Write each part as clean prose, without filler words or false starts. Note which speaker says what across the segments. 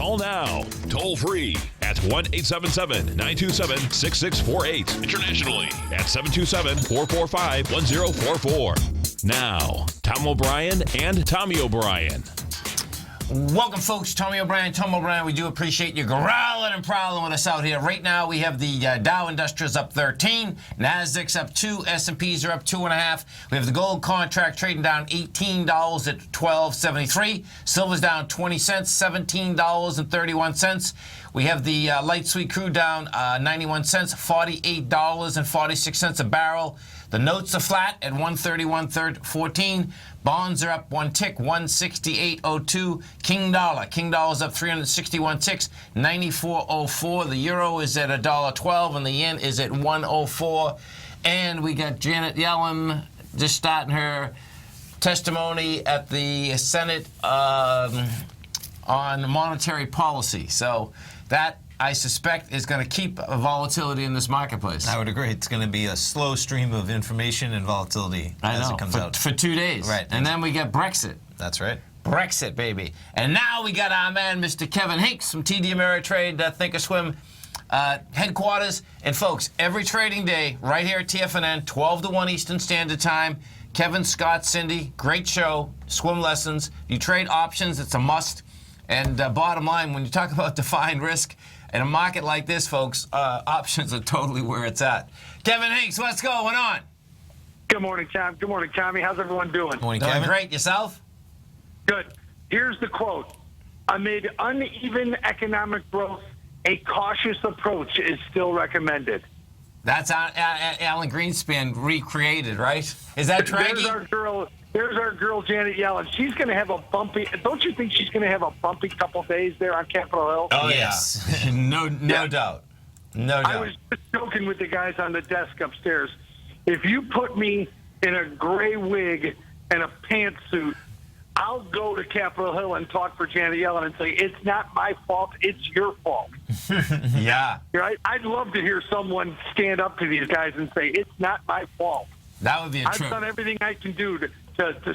Speaker 1: Call now, toll free at 1-877-927-6648. Internationally at 727-445-1044. Now, Tom O'Brien and Tommy O'Brien.
Speaker 2: Welcome, folks. Tommy O'Brien, Tom O'Brien. We do appreciate you growling and prowling with us out here. Right now, we have the Dow Industrials up 13, Nasdaq's up 2, S&Ps are up 2.5. We have the gold contract trading down $18 at $12.73. Silver's down 20 cents, $17.31. We have the light sweet crude down 91 cents, $48.46 a barrel. The notes are flat at 131.14. Bonds are up one tick, 168.02. King dollar's up 361 ticks, 94.04. The euro is at $1.12 and the yen is at 104. And we got Janet Yellen just starting her testimony at the Senate on monetary policy. So that, I suspect, is going to keep volatility in this marketplace.
Speaker 3: I would agree. It's going to be a slow stream of information and volatility as it comes out.
Speaker 2: For 2 days.
Speaker 3: Right.
Speaker 2: And then we get Brexit.
Speaker 3: That's right.
Speaker 2: Brexit, baby. And now we got our man, Mr. Kevin Hinks from TD Ameritrade, Thinkorswim headquarters. And, folks, every trading day, right here at TFNN, 12 to 1 Eastern Standard Time, Kevin, Scott, Cindy, great show, swim lessons. You trade options, it's a must. And bottom line, when you talk about defined risk, in a market like this, folks, options are totally where it's at. Kevin Hinks, what's going on?
Speaker 4: Good morning, Tom. Good morning, Tommy. How's everyone doing?
Speaker 3: Morning,
Speaker 2: Doing
Speaker 3: Kevin.
Speaker 2: great. Yourself?
Speaker 4: Good. Here's the quote. Amid uneven economic growth, a cautious approach is still recommended.
Speaker 2: That's Alan Greenspan recreated, right? Is that Draghi?
Speaker 4: There's our girl, Janet Yellen. She's going to have a bumpy. Don't you think she's going to have a bumpy couple days there on Capitol Hill?
Speaker 2: Oh,
Speaker 3: Yes.
Speaker 2: yeah. No doubt. No doubt.
Speaker 4: I was just joking with the guys on the desk upstairs. If you put me in a gray wig and a pantsuit, I'll go to Capitol Hill and talk for Janet Yellen and say, it's not my fault, it's your fault.
Speaker 2: Yeah.
Speaker 4: Right? I'd love to hear someone stand up to these guys and say, it's not my fault.
Speaker 2: That would be a
Speaker 4: I've
Speaker 2: trip.
Speaker 4: done everything I can do to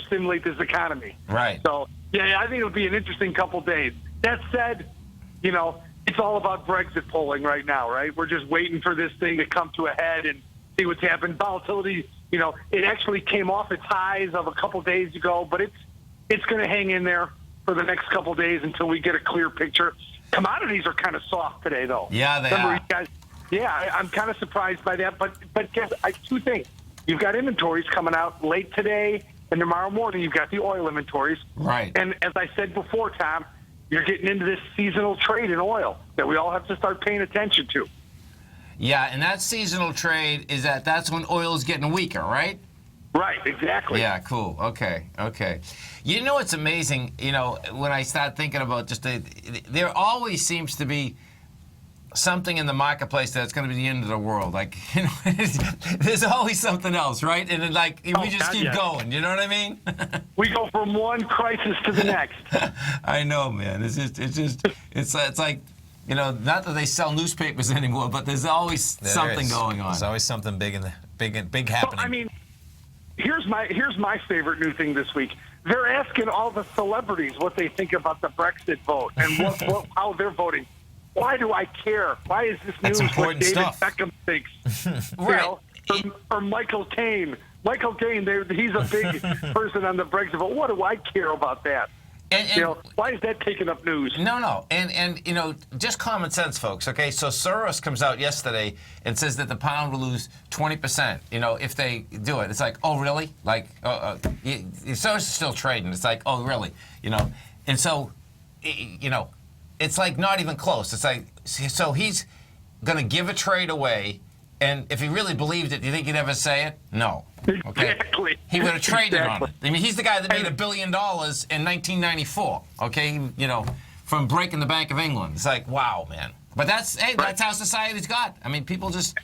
Speaker 4: stimulate this economy.
Speaker 2: Right.
Speaker 4: So, yeah, I think it'll be an interesting couple days. That said, it's all about Brexit polling right now, right? We're just waiting for this thing to come to a head and see what's happened. Volatility, it actually came off its highs of a couple days ago, but it's going to hang in there for the next couple days until we get a clear picture. Commodities are kind of soft today, though.
Speaker 2: Yeah, they are.
Speaker 4: You guys, I'm kind of surprised by that. But guess two things. You've got inventories coming out late today, and tomorrow morning you've got the oil inventories.
Speaker 2: Right.
Speaker 4: And as I said before, Tom, you're getting into this seasonal trade in oil that we all have to start paying attention to.
Speaker 2: Yeah, and that seasonal trade that's when oil is getting weaker, right?
Speaker 4: Right, exactly.
Speaker 2: Yeah, cool. Okay. You know what's amazing, when I start thinking about there always seems to be something in the marketplace that's going to be the end of the world. Like, there's always something else, right? And then, we just keep going. You know what I mean?
Speaker 4: We go from one crisis to the next.
Speaker 2: I know, man. It's like, not that they sell newspapers anymore, but there's always something going on.
Speaker 3: There's always something big happening.
Speaker 4: So, I mean, here's my favorite new thing this week. They're asking all the celebrities what they think about the Brexit vote and how they're voting. Why do I care? Why is this news what David Beckham thinks?
Speaker 2: Right.
Speaker 4: Or Michael Caine. Michael Caine, he's a big person on the Brexit vote. What do I care about that?
Speaker 2: And
Speaker 4: why is that taking up news?
Speaker 2: No. And just common sense, folks, okay? So Soros comes out yesterday and says that the pound will lose 20%, if they do it. It's like, oh, really? Like, Soros is still trading. It's like, oh, really? And so, it's like not even close. It's like, so he's going to give a trade away, and if he really believed it, do you think he'd ever say it? No. Okay.
Speaker 4: Exactly.
Speaker 2: He would have traded on it. I mean, he's the guy that made $1 billion in 1994. Okay, from breaking the Bank of England. It's like, wow, man. But that's how society's got. I mean, people just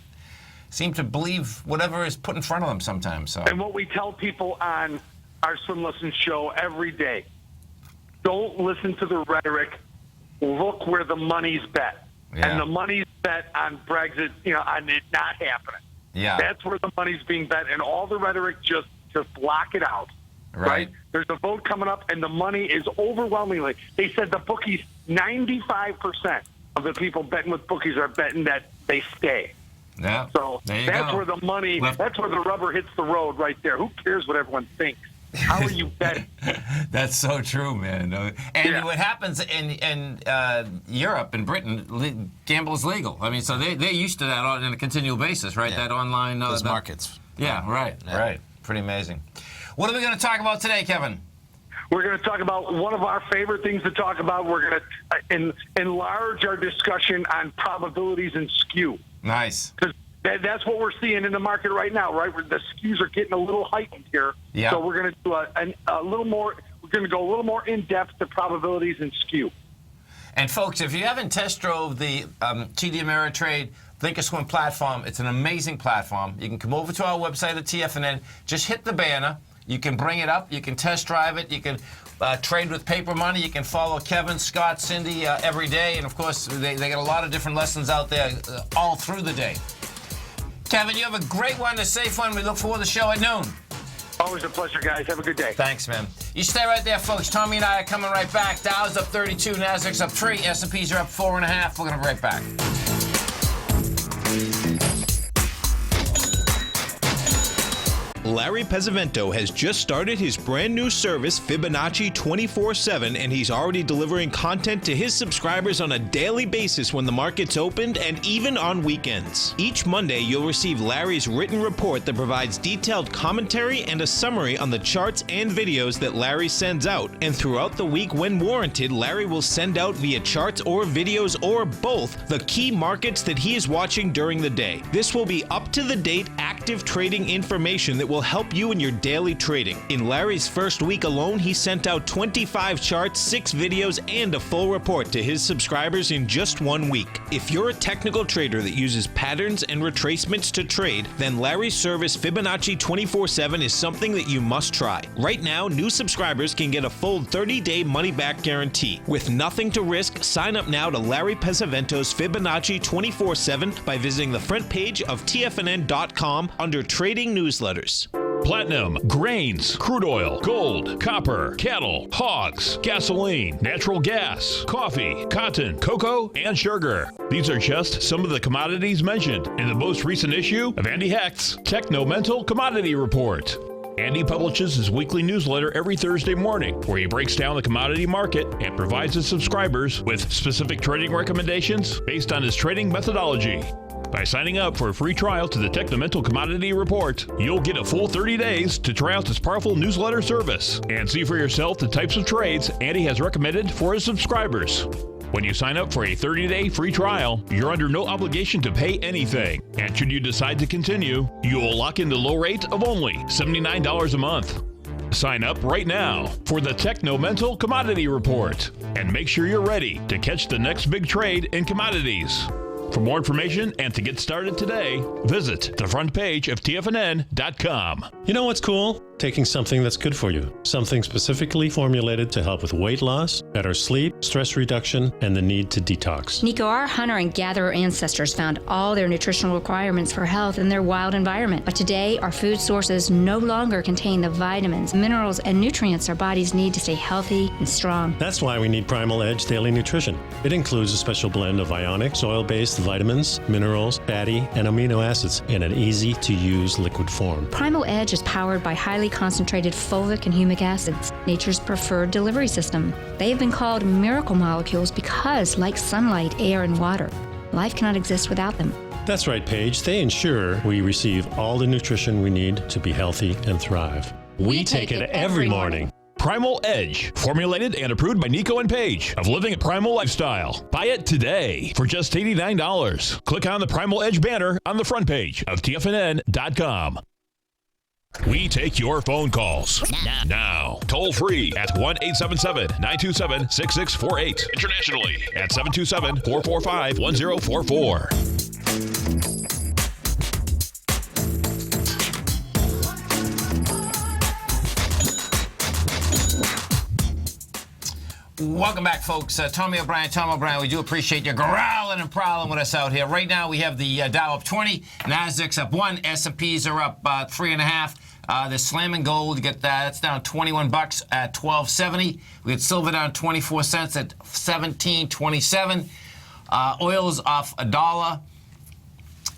Speaker 2: seem to believe whatever is put in front of them sometimes. So.
Speaker 4: And what we tell people on our Swim Lessons show every day: don't listen to the rhetoric. Look where the money's bet.
Speaker 2: Yeah.
Speaker 4: And the money's bet on Brexit, on it not happening.
Speaker 2: Yeah.
Speaker 4: That's where the money's being bet, and all the rhetoric, just block it out.
Speaker 2: Right.
Speaker 4: There's a vote coming up, and the money is overwhelmingly. They said the bookies, 95% of the people betting with bookies are betting that they stay.
Speaker 2: Yeah.
Speaker 4: So
Speaker 2: there
Speaker 4: that's
Speaker 2: go.
Speaker 4: where the money, that's where the rubber hits the road right there. Who cares what everyone thinks? How are you betting?
Speaker 2: That's so true, man. And what happens in Europe and Britain, gamble is legal. I mean, so they're used to that on a continual basis, right?
Speaker 3: Yeah.
Speaker 2: That online...
Speaker 3: Those markets.
Speaker 2: Yeah, right. Pretty amazing. What are we going to talk about today, Kevin?
Speaker 4: We're going to talk about one of our favorite things to talk about. We're going to enlarge our discussion on probabilities and skew.
Speaker 2: Nice.
Speaker 4: Because that's what we're seeing in the market right now, right? Where the skews are getting a little heightened here.
Speaker 2: Yeah.
Speaker 4: So we're going to do a little more. We're going to go a little more in depth to probabilities and skew.
Speaker 2: And folks, if you haven't test drove the TD Ameritrade Thinkorswim platform, it's an amazing platform. You can come over to our website at TFNN. Just hit the banner. You can bring it up. You can test drive it. You can trade with paper money. You can follow Kevin, Scott, Cindy every day. And, of course, they got a lot of different lessons out there all through the day. Kevin, you have a great one, a safe one. We look forward to the show at noon.
Speaker 4: Always a pleasure, guys. Have a good day.
Speaker 2: Thanks, man. You stay right there, folks. Tommy and I are coming right back. Dow's up 32, Nasdaq's up 3, S&Ps are up 4.5. We're going to be right back.
Speaker 5: Larry Pesavento has just started his brand new service, Fibonacci 24/7, and he's already delivering content to his subscribers on a daily basis when the market's opened and even on weekends. Each Monday, you'll receive Larry's written report that provides detailed commentary and a summary on the charts and videos that Larry sends out. And throughout the week, when warranted, Larry will send out via charts or videos or both the key markets that he is watching during the day. This will be up-to-the-date, active trading information that will help you in your daily trading. In Larry's first week alone, he sent out 25 charts, 6 videos, and a full report to his subscribers in just 1 week. If you're a technical trader that uses patterns and retracements to trade, then Larry's service Fibonacci 24/7 is something that you must try. Right now, new subscribers can get a full 30-day money-back guarantee. With nothing to risk, sign up now to Larry Pesavento's Fibonacci 24/7 by visiting the front page of TFNN.com under Trading Newsletters.
Speaker 1: Platinum, grains, crude oil, gold, copper, cattle, hogs, gasoline, natural gas, coffee, cotton, cocoa, and sugar. These are just some of the commodities mentioned in the most recent issue of Andy Hecht's Techno-Mental Commodity Report. Andy publishes his weekly newsletter every Thursday morning, where he breaks down the commodity market and provides his subscribers with specific trading recommendations based on his trading methodology. By signing up for a free trial to the Techno-Mental Commodity Report, you'll get a full 30 days to try out this powerful newsletter service and see for yourself the types of trades Andy has recommended for his subscribers. When you sign up for a 30-day free trial, you're under no obligation to pay anything. And should you decide to continue, you will lock in the low rate of only $79 a month. Sign up right now for the Techno-Mental Commodity Report and make sure you're ready to catch the next big trade in commodities. For more information and to get started today, visit the front page of TFNN.com.
Speaker 6: You know what's cool? Taking something that's good for you. Something specifically formulated to help with weight loss, better sleep, stress reduction, and the need to detox.
Speaker 7: Nico, our hunter and gatherer ancestors found all their nutritional requirements for health in their wild environment. But today, our food sources no longer contain the vitamins, minerals, and nutrients our bodies need to stay healthy and strong.
Speaker 6: That's why we need Primal Edge Daily Nutrition. It includes a special blend of ionic, soil-based vitamins, minerals, fatty, and amino acids in an easy-to-use liquid form.
Speaker 7: Primal Edge is powered by highly concentrated fulvic and humic acids, nature's preferred delivery system. They have been called miracle molecules because, like sunlight, air, and water, life cannot exist without them.
Speaker 6: That's right, Paige. They ensure we receive all the nutrition we need to be healthy and thrive. We take it every morning.
Speaker 1: Primal Edge, formulated and approved by Nico and Paige of Living a Primal Lifestyle. Buy it today for just $89. Click on the Primal Edge banner on the front page of TFNN.com. We take your phone calls now. Toll free at 1-877-927-6648. Internationally at 727-445-1044.
Speaker 2: Welcome back, folks. Tom O'Brien, we do appreciate you growling and prowling with us out here. Right now, we have the Dow up 20, Nasdaq's up 1, S&Ps are up 3.5. The slamming gold, you get that. That's down $21 at $12.70. We get silver down 24 cents at $17.27. Oil's off $1.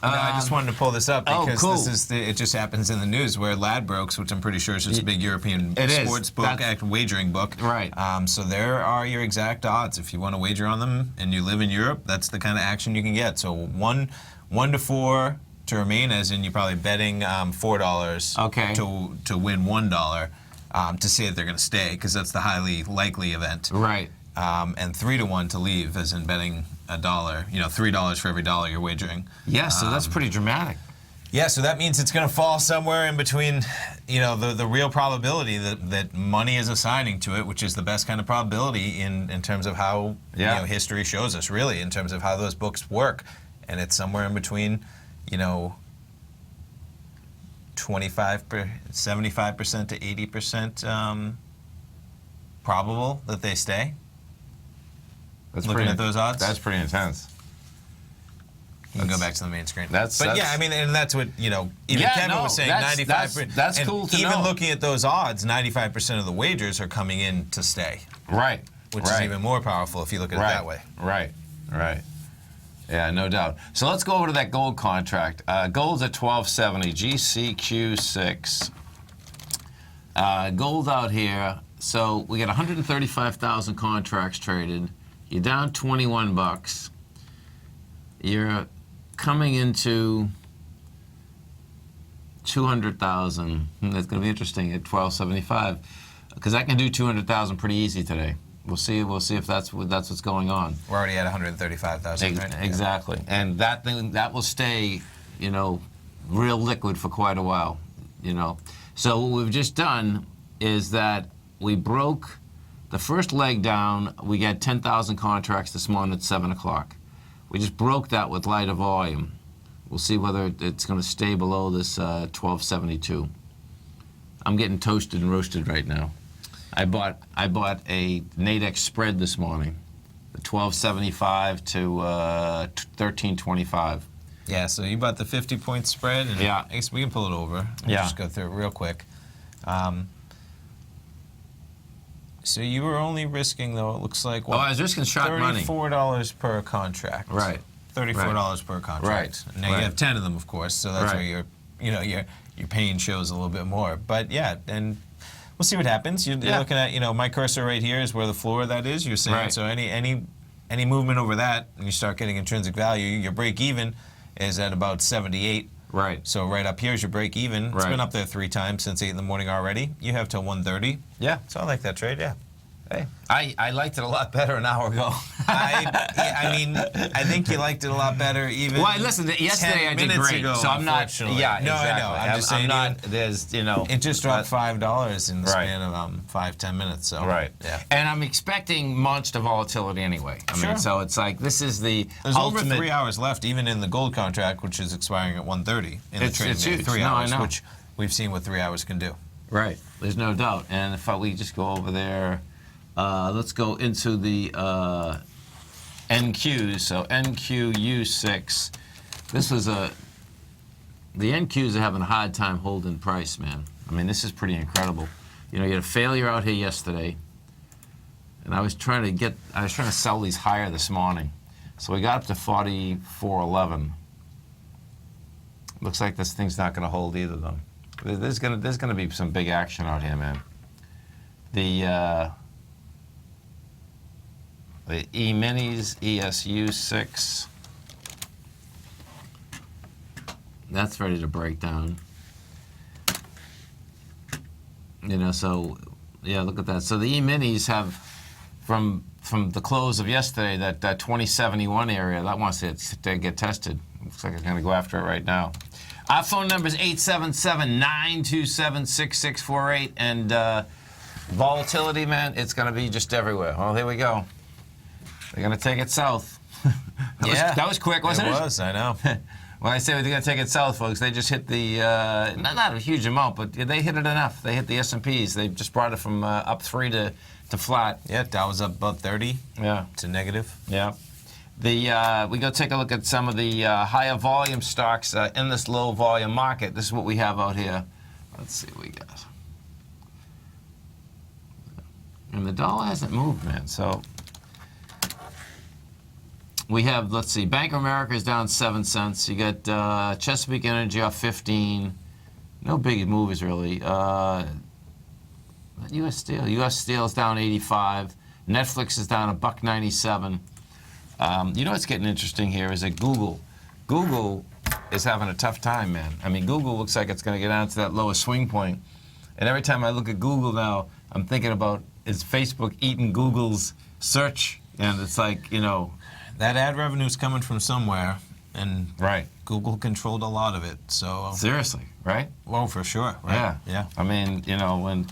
Speaker 3: I just wanted to pull this up because
Speaker 2: cool.
Speaker 3: it just happens in the news where Ladbrokes, which I'm pretty sure is just a big European sports book, wagering book.
Speaker 2: Right.
Speaker 3: So there are your exact odds. If you want to wager on them and you live in Europe, that's the kind of action you can get. So 1 to 4 to remain, as in you're probably betting $4 to win $1 to say that they're going to stay, because that's the highly likely event.
Speaker 2: Right.
Speaker 3: And 3 to 1 to leave, as in betting $1. $3 for every dollar you're wagering.
Speaker 2: Yeah, so that's pretty dramatic.
Speaker 3: Yeah, so that means it's going to fall somewhere in between, the real probability that money is assigning to it, which is the best kind of probability in terms of how history shows us, really, in terms of how those books work. And it's somewhere in between, 75% to 80% probable that they stay. Looking at those odds,
Speaker 2: that's pretty intense.
Speaker 3: You can go back to the main screen.
Speaker 2: And that's
Speaker 3: what even Kevin was saying. 95%.
Speaker 2: That's cool to know.
Speaker 3: Even looking at those odds, 95% of the wagers are coming in to stay.
Speaker 2: Right.
Speaker 3: Which is even more powerful if you look at it that way.
Speaker 2: Right. Yeah, no doubt. So let's go over to that gold contract. Gold's at $12.70. GCQ6. Gold out here. So we got 135,000 contracts traded. You're down $21. You're coming into 200,000. That's going to be interesting at $12.75, because I can do 200,000 pretty easy today. We'll see if that's what's going on.
Speaker 3: We're already at 135,000. Right?
Speaker 2: Exactly, and that will stay, real liquid for quite a while. So what we've just done is that we broke the first leg down. We got 10,000 contracts this morning at 7 o'clock. We just broke that with lighter volume. We'll see whether it's going to stay below this 1272. I'm getting toasted and roasted right now. I bought a Nadex spread this morning, the 1275 to 1325.
Speaker 3: Yeah, so you bought the 50-point spread, and I guess we can pull it over. We'll just go through it real quick. So you were only risking, though, it looks like,
Speaker 2: I was risking sharp money.
Speaker 3: $34 per contract.
Speaker 2: Right.
Speaker 3: $34 per contract.
Speaker 2: Right.
Speaker 3: Now you have 10 of them, of course, so that's where your pain shows a little bit more. But yeah, and we'll see what happens. You're looking at, my cursor right here is where the floor of that is. You're saying so any movement over that, and you start getting intrinsic value, your break even is at about 78.
Speaker 2: Right.
Speaker 3: So right up here is your break even. It's been up there 3 times since 8 in the morning already. You have till 1:30.
Speaker 2: Yeah.
Speaker 3: So I like that trade, yeah.
Speaker 2: Hey, I liked it a lot better an hour ago.
Speaker 3: I think you liked it a lot better even.
Speaker 2: Well, listen, yesterday I did great,
Speaker 3: ago,
Speaker 2: so I'm not. Yeah,
Speaker 3: no,
Speaker 2: exactly.
Speaker 3: I know. I'm just saying.
Speaker 2: There's,
Speaker 3: It just dropped $5 in the span of 5-10 minutes. So yeah.
Speaker 2: And I'm expecting monster volatility anyway. I mean, so it's like this is the
Speaker 3: There's
Speaker 2: ultimate.
Speaker 3: over 3 hours left, even in the gold contract, which is expiring at 1:30 in the trading day.
Speaker 2: Huge.
Speaker 3: 3 hours,
Speaker 2: I know.
Speaker 3: which we've seen what 3 hours can do.
Speaker 2: Right. There's no doubt. And if we just go over there. Let's go into the NQs. So NQU6. This was the NQs are having a hard time holding price, man. I mean, this is pretty incredible. You had a failure out here yesterday, and I was trying to sell these higher this morning. So we got up to 44.11. Looks like this thing's not going to hold either, though. There's gonna be some big action out here, man. The E-minis, ESU6. That's ready to break down. So yeah, look at that. So the E-minis have, from the close of yesterday, that 2071 area, that wants to get tested. Looks like I'm going to go after it right now. Our phone number is 877-927-6648, and volatility, man, it's going to be just everywhere. Well, here we go. They're going to take it south. That was quick, wasn't it?
Speaker 3: It was, I know.
Speaker 2: When I say they're going to take it south, folks, they just hit the, not a huge amount, but they hit it enough. They hit the S&Ps. They just brought it from up 3 to flat.
Speaker 3: Yeah, Dow was up about 30 to negative.
Speaker 2: Yeah. We go take a look at some of the higher volume stocks in this low volume market. This is what we have out here. Let's see what we got. And the dollar hasn't moved, man. So we have, let's see, Bank of America is down 7 cents. You got Chesapeake Energy off 15. No big moves, really. U.S. Steel. U.S. Steel is down 85. Netflix is down $1.97. You know what's getting interesting here is that Google is having a tough time, man. I mean, Google looks like it's going to get down to that lowest swing point. And every time I look at Google now, I'm thinking about, is Facebook eating Google's search? And it's like, you know.
Speaker 3: That ad revenue's coming from somewhere, and
Speaker 2: right.
Speaker 3: Google controlled a lot of it. So
Speaker 2: seriously, right?
Speaker 3: Well, for sure. Right?
Speaker 2: Yeah. I mean, you know, when,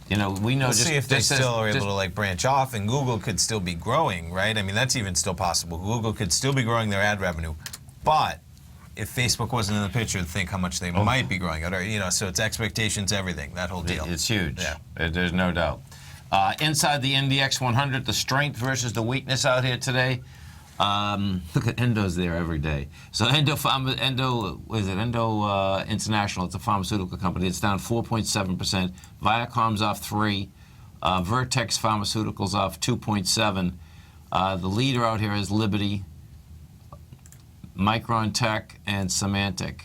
Speaker 2: you know, we know.
Speaker 3: We'll
Speaker 2: just
Speaker 3: see if they still are able
Speaker 2: just,
Speaker 3: to like branch off, and Google could still be growing, right? I mean, that's even still possible. Google could still be growing their ad revenue, but if Facebook wasn't in the picture, think how much they might be growing at, or, you know. So it's expectations, everything, that whole deal.
Speaker 2: It's huge.
Speaker 3: Yeah.
Speaker 2: There's no doubt. Inside the NDX 100, the strength versus the weakness out here today. Look at Endo's there every day. So Endo International, it's a pharmaceutical company. It's down 4.7%. Viacom's off 3. Vertex Pharmaceuticals off 2.7. The leader out here is Liberty, Micron Tech, and Symantec.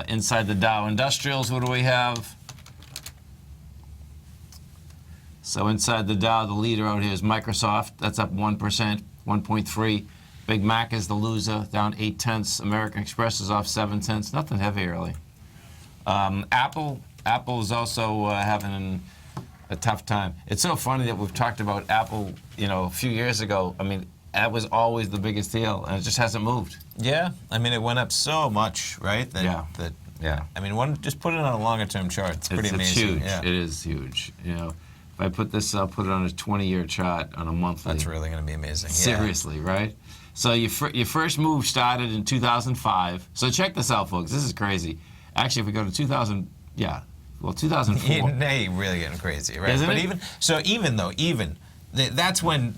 Speaker 2: Inside the Dow Industrials, what do we have? So inside the Dow, the leader out here is Microsoft. That's up 1%, 1.3. Big Mac is the loser, down 0.8. American Express is off 7 cents. Nothing heavy, really. Apple is also having a tough time. It's so funny that we've talked about Apple, you know, a few years ago. I mean, that was always the biggest deal, and it just hasn't moved.
Speaker 3: Yeah, I mean, it went up so much, right?
Speaker 2: Yeah.
Speaker 3: I mean, just put it on a longer-term chart. It's pretty amazing.
Speaker 2: It's huge.
Speaker 3: Yeah.
Speaker 2: It is huge. You know, if I put this, I'll put it on a 20-year chart on a monthly.
Speaker 3: That's really going to be amazing.
Speaker 2: Seriously, right? So your first move started in 2005. So check this out, folks. This is crazy. Actually, if we go to 2004.
Speaker 3: Now you're really getting crazy, right?
Speaker 2: Isn't
Speaker 3: but
Speaker 2: it?
Speaker 3: that's when.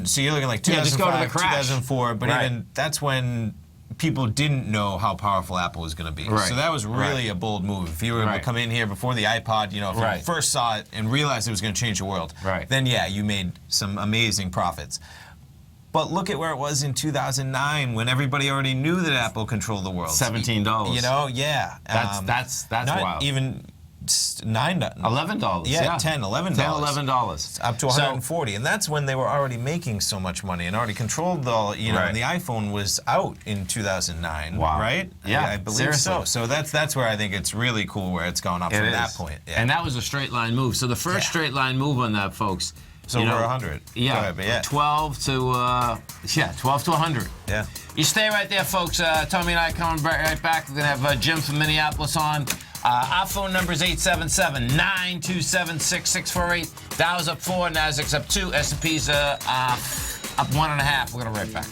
Speaker 3: So you're looking like 2005,
Speaker 2: just go to the crash.
Speaker 3: 2004. But
Speaker 2: Right.
Speaker 3: even that's when people didn't know how powerful Apple was going to be.
Speaker 2: Right.
Speaker 3: So that was really a bold move. If you were to come in here before the iPod, you know, if you first saw it and realized it was going to change the world, then yeah, you made some amazing profits. But look at where it was in 2009 when everybody already knew that Apple controlled the world.
Speaker 2: $17.
Speaker 3: You know, yeah.
Speaker 2: That's
Speaker 3: not
Speaker 2: wild.
Speaker 3: Even
Speaker 2: $11.
Speaker 3: Yeah, $10, $11.
Speaker 2: $11.
Speaker 3: Up to 140. And that's when they were already making so much money and already controlled the, you know, and the iPhone was out in 2009, right?
Speaker 2: Yeah,
Speaker 3: I believe
Speaker 2: seriously.
Speaker 3: so. So that's where I think it's really cool where it's gone up from that point. Yeah.
Speaker 2: And that was a straight line move. So the first straight line move on that, folks.
Speaker 3: So over 100.
Speaker 2: Yeah, 12 to 100.
Speaker 3: Yeah.
Speaker 2: You stay right there, folks. Tommy and I coming right back. We're going to have Jim from Minneapolis on. Our phone number is 877-927-6648. Dow's up 4, Nasdaq's up 2, S&P's up 1.5. We're going to be right back.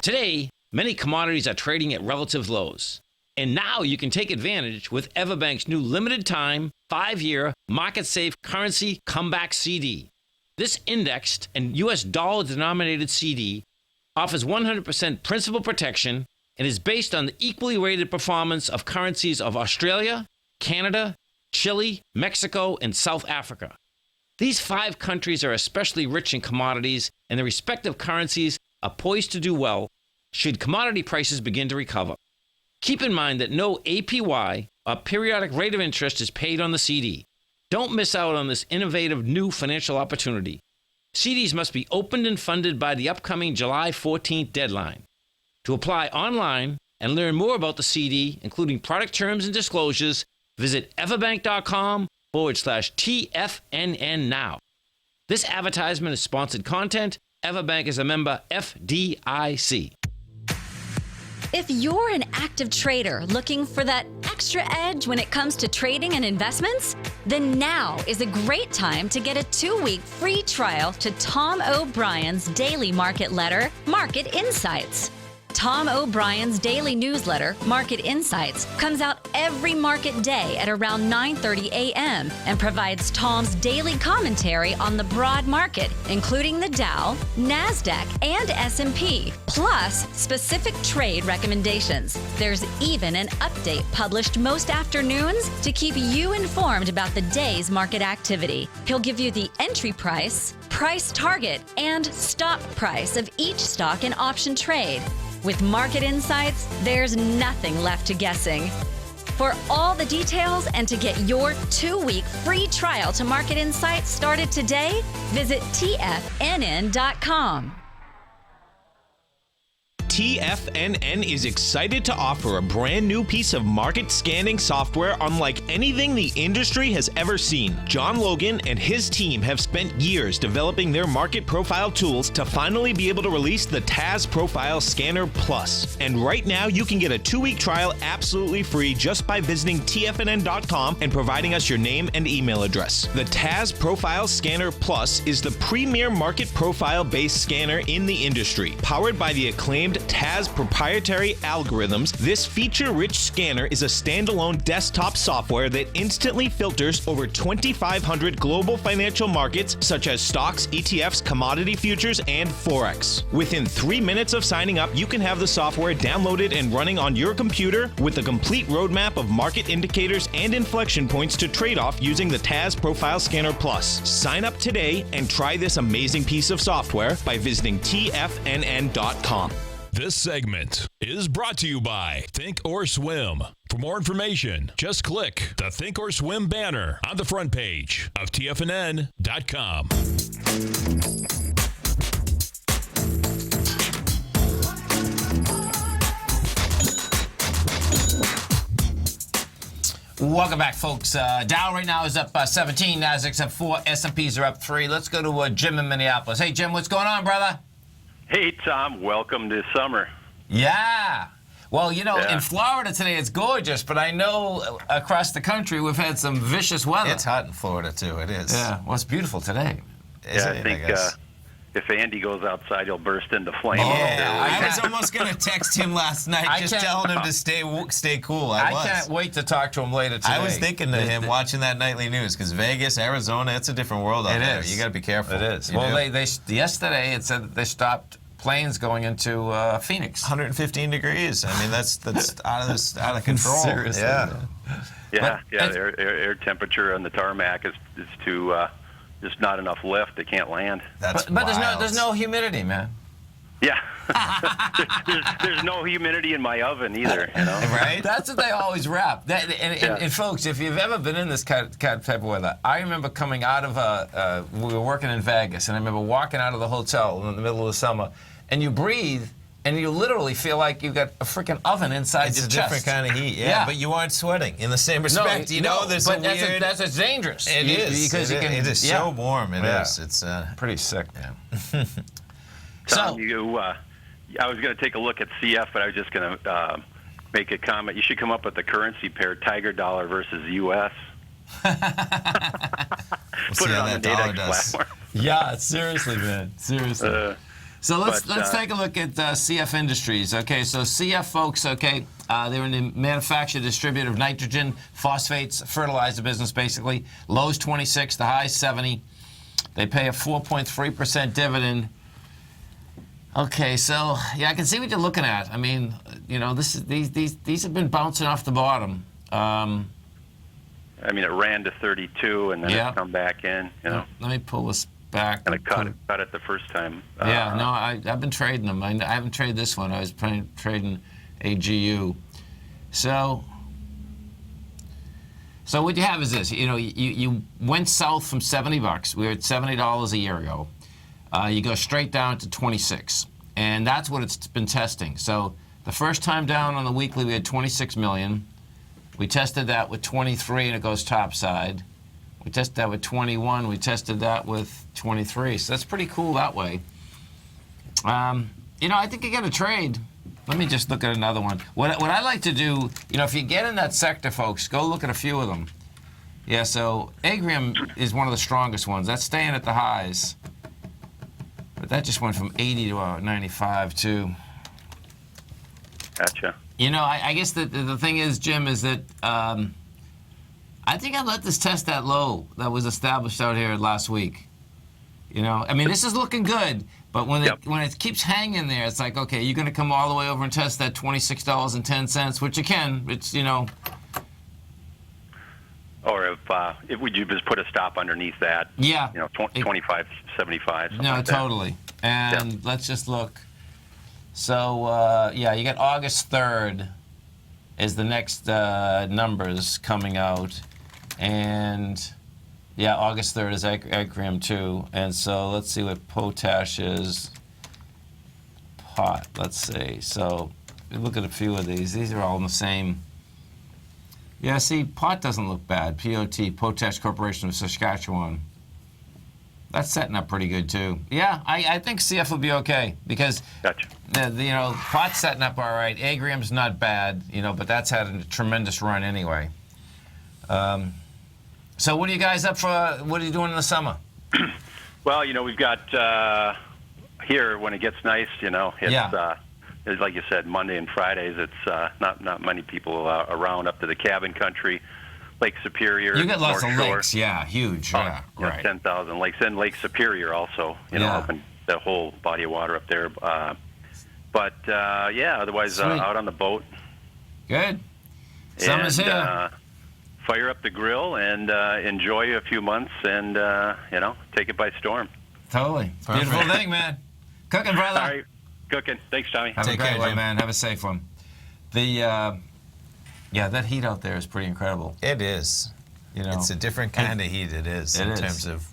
Speaker 8: Today, many commodities are trading at relative lows. And now you can take advantage with Everbank's new limited time, 5-year, market-safe currency comeback CD. This indexed and U.S. dollar-denominated CD offers 100% principal protection and is based on the equally rated performance of currencies of Australia, Canada, Chile, Mexico, and South Africa. These 5 countries are especially rich in commodities, and their respective currencies are poised to do well should commodity prices begin to recover. Keep in mind that no APY, or periodic rate of interest, is paid on the CD. Don't miss out on this innovative new financial opportunity. CDs must be opened and funded by the upcoming July 14th deadline. To apply online and learn more about the CD, including product terms and disclosures, visit everbank.com/TFNN now. This advertisement is sponsored content. Everbank is a member FDIC.
Speaker 9: If you're an active trader looking for that extra edge when it comes to trading and investments, then now is a great time to get a 2-week free trial to Tom O'Brien's daily market letter, Market Insights. Tom O'Brien's daily newsletter, Market Insights, comes out every market day at around 9:30 a.m. and provides Tom's daily commentary on the broad market, including the Dow, NASDAQ, and S&P, plus specific trade recommendations. There's even an update published most afternoons to keep you informed about the day's market activity. He'll give you the entry price, price target, and stop price of each stock and option trade. With Market Insights, there's nothing left to guessing. For all the details and to get your 2-week free trial to Market Insights started today, visit TFNN.com.
Speaker 5: TFNN is excited to offer a brand new piece of market scanning software unlike anything the industry has ever seen. John Logan and his team have spent years developing their market profile tools to finally be able to release the TAS Profile Scanner Plus. And right now, you can get a 2-week trial absolutely free just by visiting TFNN.com and providing us your name and email address. The TAS Profile Scanner Plus is the premier market profile-based scanner in the industry. Powered by the acclaimed TAS proprietary algorithms, this feature-rich scanner is a standalone desktop software that instantly filters over 2,500 global financial markets such as stocks, ETFs, commodity futures, and Forex. Within 3 minutes of signing up, you can have the software downloaded and running on your computer with a complete roadmap of market indicators and inflection points to trade off using the TAS Profile Scanner Plus. Sign up today and try this amazing piece of software by visiting TFNN.com.
Speaker 1: This segment is brought to you by Think or Swim. For more information, just click the Think or Swim banner on the front page of TFNN.com.
Speaker 2: Welcome back, folks. Dow right now is up 17, Nasdaq's up 4, S&Ps are up 3. Let's go to Jim in Minneapolis. Hey, Jim, what's going on, brother?
Speaker 10: Hey, Tom, welcome to summer.
Speaker 2: Yeah. Well, in Florida today it's gorgeous, but I know across the country we've had some vicious weather.
Speaker 3: It's hot in Florida, too. It is.
Speaker 2: Yeah. Well, it's beautiful today.
Speaker 10: I think if Andy goes outside, he'll burst into flame.
Speaker 3: Yeah, I was almost going to text him last night, just telling him to stay cool. I
Speaker 2: can't wait to talk to him later today.
Speaker 3: I was thinking to him watching that nightly news because Vegas, Arizona, it's a different world out there. You got to be careful.
Speaker 2: It is. Well, yesterday it said that they stopped planes going into Phoenix.
Speaker 3: 115 degrees. I mean, that's out of control.
Speaker 2: Seriously.
Speaker 10: Yeah. Air temperature on the tarmac is too. Just not enough lift. They can't land.
Speaker 2: But there's no humidity, man.
Speaker 10: Yeah. there's no humidity in my oven either.
Speaker 2: Right? That's what they always rap. And folks, if you've ever been in this kind of type of weather, I remember coming out of we were working in Vegas, and I remember walking out of the hotel in the middle of the summer, and you breathe. And you literally feel like you've got a freaking oven inside your chest.
Speaker 3: It's a different kind of heat, but you aren't sweating in the same respect. There's
Speaker 2: but
Speaker 3: a weird...
Speaker 2: that's dangerous.
Speaker 3: It is.
Speaker 2: Because
Speaker 3: it is so warm. It is. It's
Speaker 2: pretty sick, man.
Speaker 10: Tom, I was going to take a look at CF, but I was just going to make a comment. You should come up with the currency pair, Tiger Dollar versus U.S. Put it on the Nadex platform.
Speaker 2: Yeah, seriously, man. Seriously. So let's take a look at CF Industries. Okay, so CF folks, okay, they're in the manufacturer distributor of nitrogen, phosphates, fertilizer business basically. Lows 26, the highs 70. They pay a 4.3% dividend. Okay, so I can see what you're looking at. I mean, these have been bouncing off the bottom.
Speaker 10: I mean, it ran to 32 and then it's come back in. Let
Speaker 2: me pull this back.
Speaker 10: And I caught it the first time.
Speaker 2: I've been trading them. I haven't traded this one. I was trading AGU. So what you have is this. You went south from $70. We were at $70 a year ago. You go straight down to 26, and that's what it's been testing. So the first time down on the weekly, we had 26 million. We tested that with 23, and it goes topside. We tested that with 21. We tested that with 23. So that's pretty cool that way. I think you got to trade. Let me just look at another one. What I like to do, if you get in that sector, folks, go look at a few of them. Yeah, so Agrium is one of the strongest ones. That's staying at the highs. But that just went from 80 to 95, too.
Speaker 10: Gotcha.
Speaker 2: You know, I guess the thing is, Jim, is that I think I'd let this test that low that was established out here last week. You know, I mean, this is looking good, but when it keeps hanging there, it's like, okay, you're going to come all the way over and test that $26.10, which you can. It's, you know.
Speaker 10: Or if would you just put a stop underneath that?
Speaker 2: Yeah.
Speaker 10: You know, 25.75.
Speaker 2: No,
Speaker 10: like
Speaker 2: totally.
Speaker 10: That.
Speaker 2: And let's just look. So, yeah, you got August 3rd is the next numbers coming out. And, yeah, August 3rd is egg cream, too. And so let's see what potash is. Pot, let's see. So look at a few of these. These are all in the same. Yeah, see, pot doesn't look bad. POT, Potash Corporation of Saskatchewan. That's setting up pretty good, too. Yeah, I think CF will be okay because,
Speaker 10: gotcha.
Speaker 2: You know, pot's setting up all right. Agrium's not bad, you know, but that's had a tremendous run anyway. So what are you guys up for? What are you doing in the summer?
Speaker 10: Well, you know, we've got here when it gets nice, you know, it's like you said, Monday and Fridays. It's not many people around up to the cabin country, Lake Superior.
Speaker 2: You get lots
Speaker 10: North
Speaker 2: of
Speaker 10: Shore.
Speaker 2: lakes, yeah, huge. Yeah, right.
Speaker 10: 10,000 lakes, and Lake Superior also. You know, up in the whole body of water up there. Otherwise out on the boat.
Speaker 2: Good. Summer's here.
Speaker 10: Fire up the grill and enjoy a few months, and you know, take it by storm.
Speaker 2: Totally. Beautiful thing, man. Cooking, brother.
Speaker 10: All right. Cooking. Thanks, Tommy.
Speaker 2: Have a great one, man. Have a safe one. That heat out there is pretty incredible.
Speaker 3: It is.
Speaker 2: You know,
Speaker 3: it's a different kind of heat. It is in terms of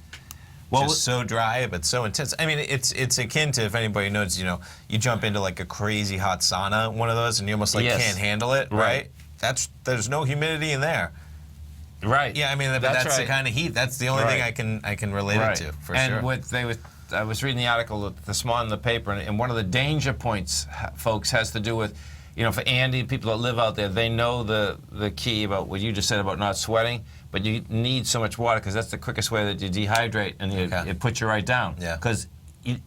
Speaker 3: just so dry but so intense. I mean, it's akin to, if anybody knows, you know, you jump into like a crazy hot sauna, one of those, and you almost can't handle it, right? There's no humidity in there.
Speaker 2: Right.
Speaker 3: Yeah, I mean, that's the kind of heat. That's the only thing I can relate it to, for sure.
Speaker 2: And I was reading the article this morning in the paper, and one of the danger points, folks, has to do with, you know, for Andy, people that live out there, they know the key about what you just said about not sweating, but you need so much water because that's the quickest way that you dehydrate and it puts you right down. Yeah. Because you're